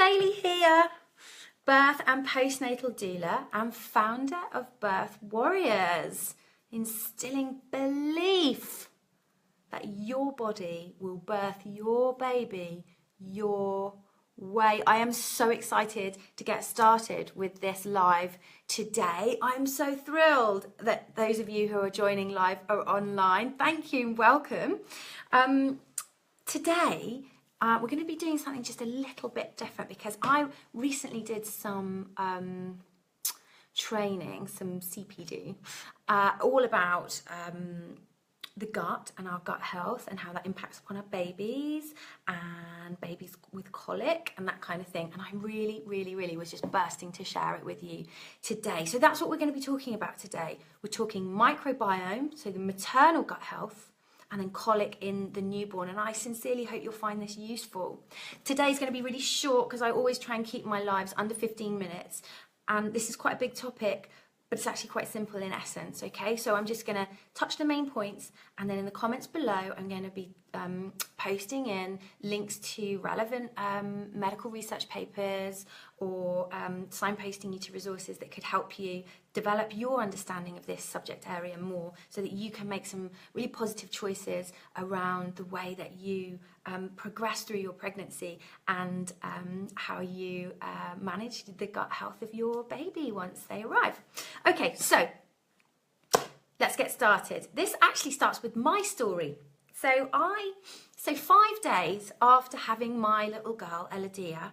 Bailey here, birth and postnatal doula and founder of Birth Warriors, instilling belief that your body will birth your baby your way. I am so excited to get started with this live today. I'm so thrilled that those of you who are joining live are online. Thank you and welcome. Today, we're going to be doing something just a little bit different because I recently did some training, some CPD, all about the gut and our gut health and how that impacts upon our babies and babies with colic and that kind of thing. And I really was just bursting to share it with you today. So that's what we're going to be talking about today. We're talking microbiome, so the maternal gut health, and then colic in the newborn. And I sincerely hope you'll find this useful. Today's going to be really short because I always try and keep my lives under 15 minutes. And this is quite a big topic, but it's actually quite simple in essence, okay? So I'm just going to touch the main points, and then in the comments below, I'm going to be posting in links to relevant medical research papers or signposting you to resources that could help you develop your understanding of this subject area more so that you can make some really positive choices around the way that you progress through your pregnancy and how you manage the gut health of your baby once they arrive. Okay, so let's get started. This actually starts with my story. So 5 days after having my little girl, Eladia,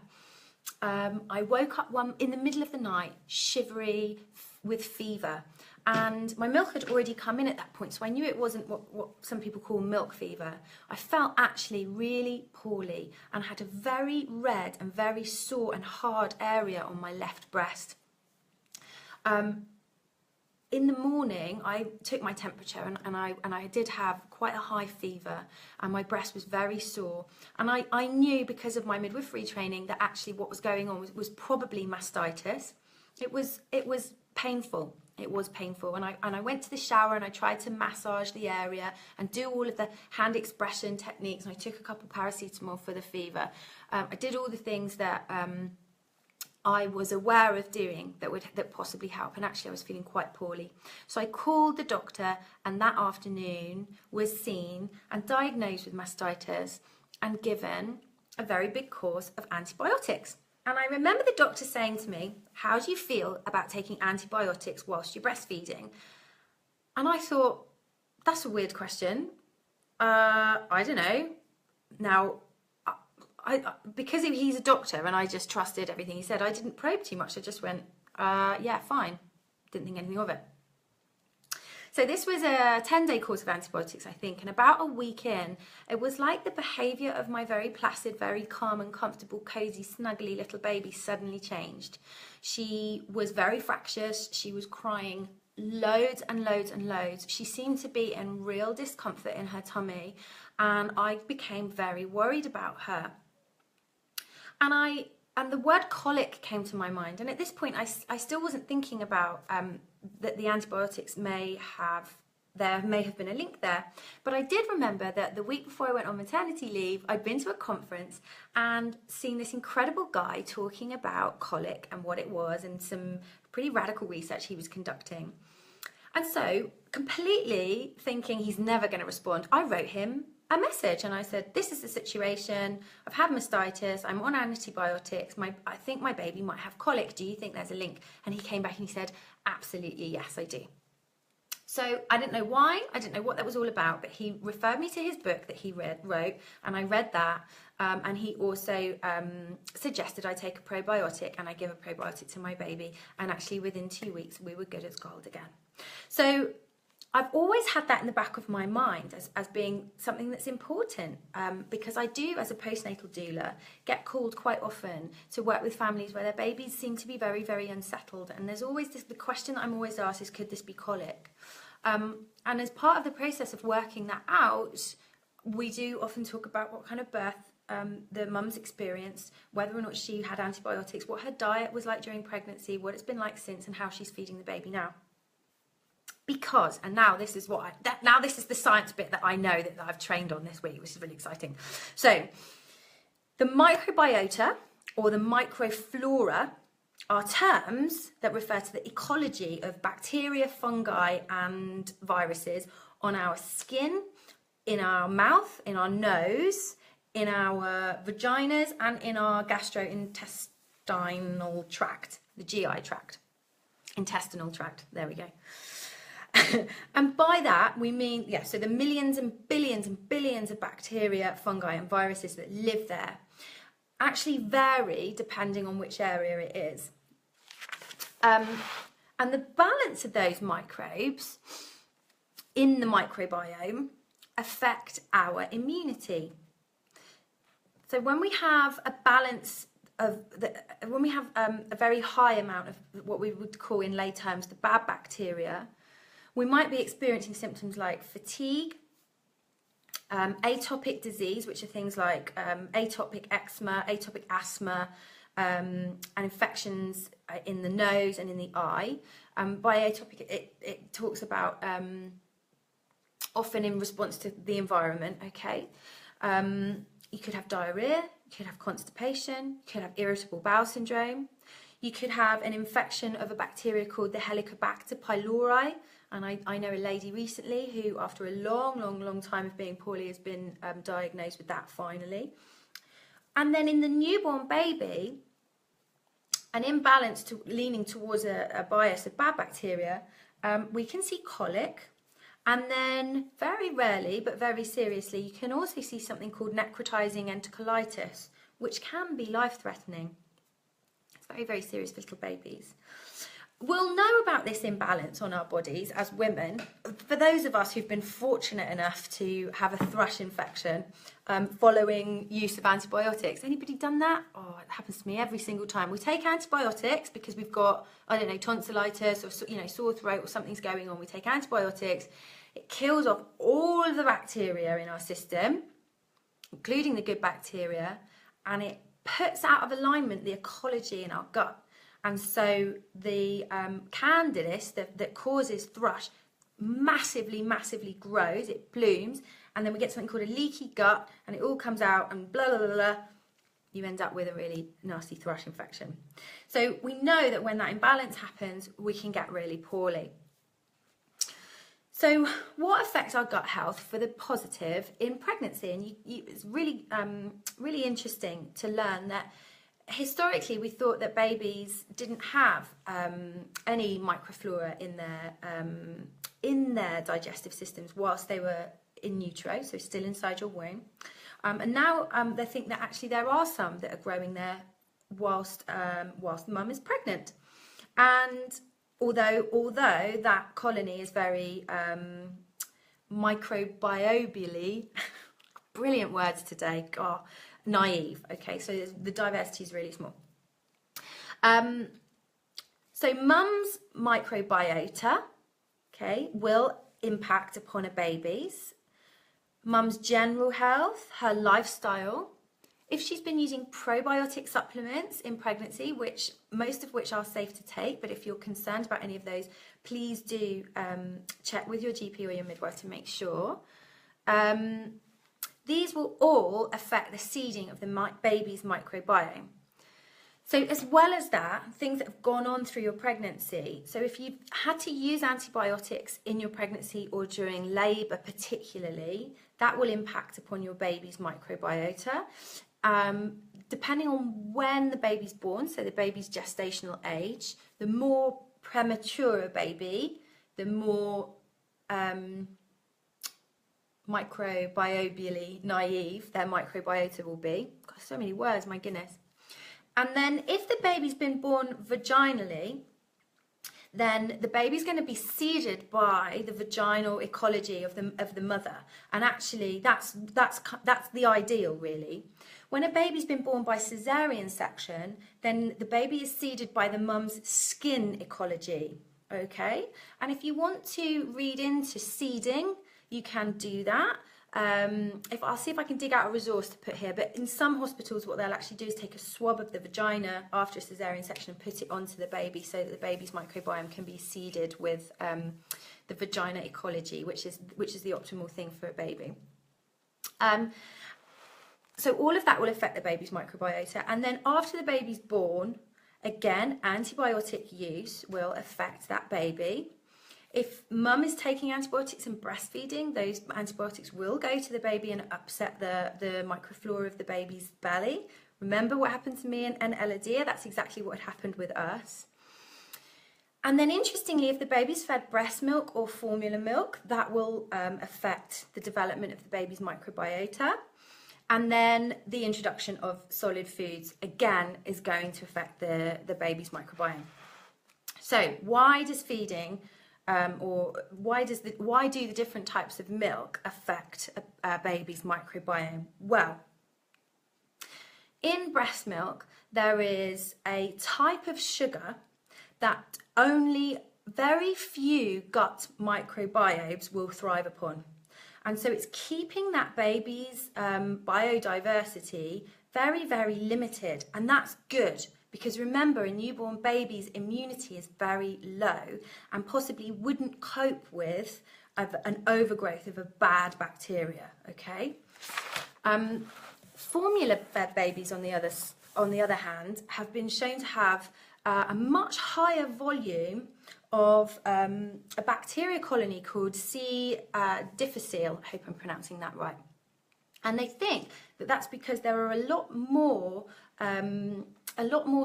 I woke up in the middle of the night, shivery, with fever. And my milk had already come in at that point, so I knew it wasn't what some people call milk fever. I felt actually really poorly and had a very red and very sore and hard area on my left breast. In the morning, I took my temperature and I did have quite a high fever and my breast was very sore. And I knew because of my midwifery training that actually what was going on was probably mastitis. It was painful. It was painful. And I went to the shower and I tried to massage the area and do all of the hand expression techniques. And I took a couple of paracetamol for the fever. I did all the things that I was aware of doing that possibly help, and actually I was feeling quite poorly. So I called the doctor, and that afternoon was seen and diagnosed with mastitis and given a very big course of antibiotics. And I remember the doctor saying to me, "How do you feel about taking antibiotics whilst you're breastfeeding?" And I thought, that's a weird question. I don't know. Now, because he's a doctor and I just trusted everything he said, I didn't probe too much. I just went, yeah, fine. Didn't think anything of it. So this was a 10-day course of antibiotics, I think, and about a week in, it was like the behaviour of my very placid, very calm and comfortable, cosy, snuggly little baby suddenly changed. She was very fractious. She was crying loads and loads and loads. She seemed to be in real discomfort in her tummy, and I became very worried about her. And the word colic came to my mind, and at this point I still wasn't thinking about that the antibiotics may have been a link there, but I did remember that the week before I went on maternity leave, I'd been to a conference and seen this incredible guy talking about colic and what it was and some pretty radical research he was conducting. And so, completely thinking he's never going to respond, I wrote him a message and I said, "This is the situation. I've had mastitis. I'm on antibiotics. I think my baby might have colic. Do you think there's a link?" And he came back and he said, "Absolutely, yes, I do." So I didn't know why. I didn't know what that was all about, but he referred me to his book that he wrote, and I read that. And he also suggested I take a probiotic, and I give a probiotic to my baby. And actually, within 2 weeks, we were good as gold again. So I've always had that in the back of my mind as being something that's important, because I do, as a postnatal doula, get called quite often to work with families where their babies seem to be very, very unsettled. And there's always the question that I'm always asked is, could this be colic? And as part of the process of working that out, we do often talk about what kind of birth the mum's experienced, whether or not she had antibiotics, what her diet was like during pregnancy, what it's been like since, and how she's feeding the baby now. Because, and now this is this is the science bit that I know that I've trained on this week, which is really exciting. So, the microbiota or the microflora are terms that refer to the ecology of bacteria, fungi and viruses on our skin, in our mouth, in our nose, in our vaginas and in our gastrointestinal tract, the GI tract, intestinal tract, there we go. And by that we mean, yeah, so the millions and billions of bacteria, fungi and viruses that live there actually vary depending on which area it is. And the balance of those microbes in the microbiome affect our immunity. So when we have a balance of when we have a very high amount of what we would call in lay terms the bad bacteria, we might be experiencing symptoms like fatigue, atopic disease, which are things like atopic eczema, atopic asthma, and infections in the nose and in the eye. By atopic, it talks about often in response to the environment, okay? You could have diarrhea, you could have constipation, you could have irritable bowel syndrome, you could have an infection of a bacteria called the Helicobacter pylori, and I know a lady recently who, after a long time of being poorly, has been diagnosed with that finally. And then in the newborn baby, an imbalance leaning towards a bias of bad bacteria, we can see colic. And then very rarely, but very seriously, you can also see something called necrotizing enterocolitis, which can be life-threatening. It's very serious for little babies. We'll know about this imbalance on our bodies as women. For those of us who've been fortunate enough to have a thrush infection following use of antibiotics. Anybody done that? Oh, it happens to me every single time. We take antibiotics because we've got, I don't know, tonsillitis or sore throat or something's going on. We take antibiotics. It kills off all of the bacteria in our system, including the good bacteria, and it puts out of alignment the ecology in our gut. And so the candidus that causes thrush massively grows, it blooms, and then we get something called a leaky gut, and it all comes out and blah, blah, blah, blah. You end up with a really nasty thrush infection. So we know that when that imbalance happens, we can get really poorly. So what affects our gut health for the positive in pregnancy? And it's really, really interesting to learn that historically we thought that babies didn't have any microflora in their digestive systems whilst they were in utero, so still inside your womb. And now they think that actually there are some that are growing there whilst mum is pregnant. And although that colony is very microbiomely, brilliant words today, God, naive, okay, so the diversity is really small. So mum's microbiota, okay, will impact upon a baby's, mum's general health, her lifestyle. If she's been using probiotic supplements in pregnancy, most of which are safe to take, but if you're concerned about any of those, please do check with your GP or your midwife to make sure. These will all affect the seeding of the baby's microbiome. So as well as that, things that have gone on through your pregnancy. So if you've had to use antibiotics in your pregnancy or during labour particularly, that will impact upon your baby's microbiota. Depending on when the baby's born, so the baby's gestational age, the more premature a baby, the more microbially naive their microbiota will be. God, so many words, my goodness. And then if the baby's been born vaginally, then the baby's going to be seeded by the vaginal ecology of the mother. And actually that's the ideal, really. When a baby's been born by cesarean section, then the baby is seeded by the mum's skin ecology, okay? And if you want to read into seeding, you can do that. I'll see if I can dig out a resource to put here, but in some hospitals what they'll actually do is take a swab of the vagina after a cesarean section and put it onto the baby so that the baby's microbiome can be seeded with the vagina ecology, which is the optimal thing for a baby. So all of that will affect the baby's microbiota. And then after the baby's born, again, antibiotic use will affect that baby. If mum is taking antibiotics and breastfeeding, those antibiotics will go to the baby and upset the microflora of the baby's belly. Remember what happened to me and Eladia? That's exactly what happened with us. And then interestingly, if the baby's fed breast milk or formula milk, that will affect the development of the baby's microbiota. And then the introduction of solid foods, again, is going to affect the baby's microbiome. So why does feeding why do the different types of milk affect a baby's microbiome? Well, in breast milk, there is a type of sugar that only very few gut microbiomes will thrive upon. And so it's keeping that baby's biodiversity very, very limited. And that's good, because remember, a newborn baby's immunity is very low and possibly wouldn't cope with an overgrowth of a bad bacteria, okay? Formula-fed babies, on the other hand, have been shown to have a much higher volume of a bacteria colony called C. difficile. I hope I'm pronouncing that right. And they think that that's because there are a lot more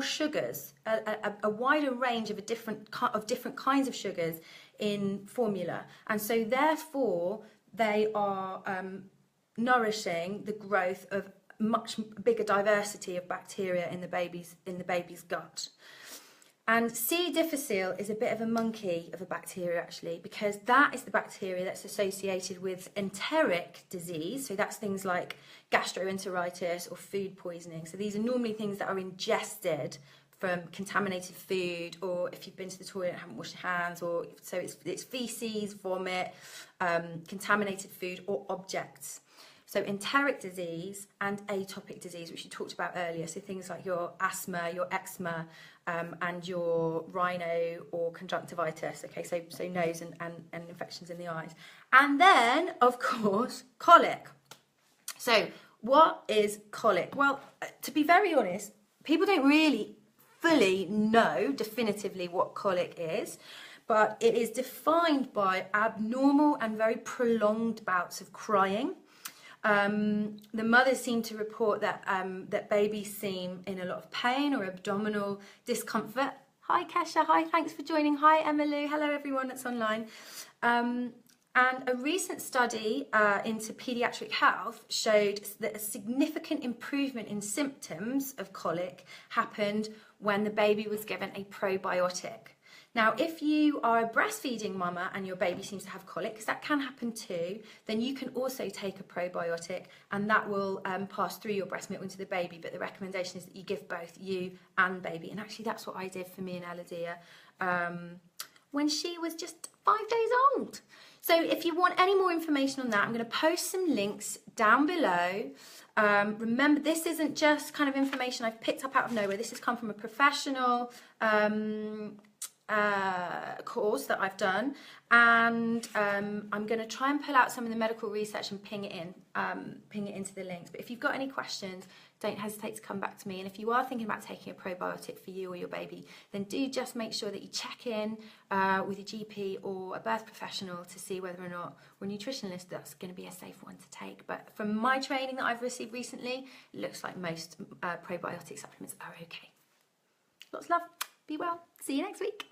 sugars, a wider range of different kinds of sugars in formula, and so therefore they are nourishing the growth of much bigger diversity of bacteria in the baby's gut. And C. difficile is a bit of a monkey of a bacteria, actually, because that is the bacteria that's associated with enteric disease. So that's things like gastroenteritis or food poisoning. So these are normally things that are ingested from contaminated food, or if you've been to the toilet and haven't washed your hands, or so it's feces, vomit, contaminated food or objects. So enteric disease and atopic disease, which you talked about earlier, so things like your asthma, your eczema, and your rhino or conjunctivitis, okay, so nose and infections in the eyes. And then, of course, colic. So what is colic? Well, to be very honest, people don't really fully know definitively what colic is, but it is defined by abnormal and very prolonged bouts of crying. The mothers seem to report that that babies seem in a lot of pain or abdominal discomfort. Hi Kesha, hi, thanks for joining. Hi Emily, hello everyone that's online. And a recent study into paediatric health showed that a significant improvement in symptoms of colic happened when the baby was given a probiotic. Now, if you are a breastfeeding mama and your baby seems to have colic, because that can happen too, then you can also take a probiotic, and that will pass through your breast milk into the baby. But the recommendation is that you give both you and baby. And actually, that's what I did for me and Eladia when she was just 5 days old. So if you want any more information on that, I'm going to post some links down below. Remember, this isn't just kind of information I've picked up out of nowhere. This has come from a professional course that I've done, and I'm going to try and pull out some of the medical research and ping it into the links. But if you've got any questions, don't hesitate to come back to me. And if you are thinking about taking a probiotic for you or your baby, then do just make sure that you check in with your GP or a birth professional to see whether or not, or a nutritionist, that's going to be a safe one to take. But from my training that I've received recently, it looks like most probiotic supplements are okay. Lots of love. Be well. See you next week.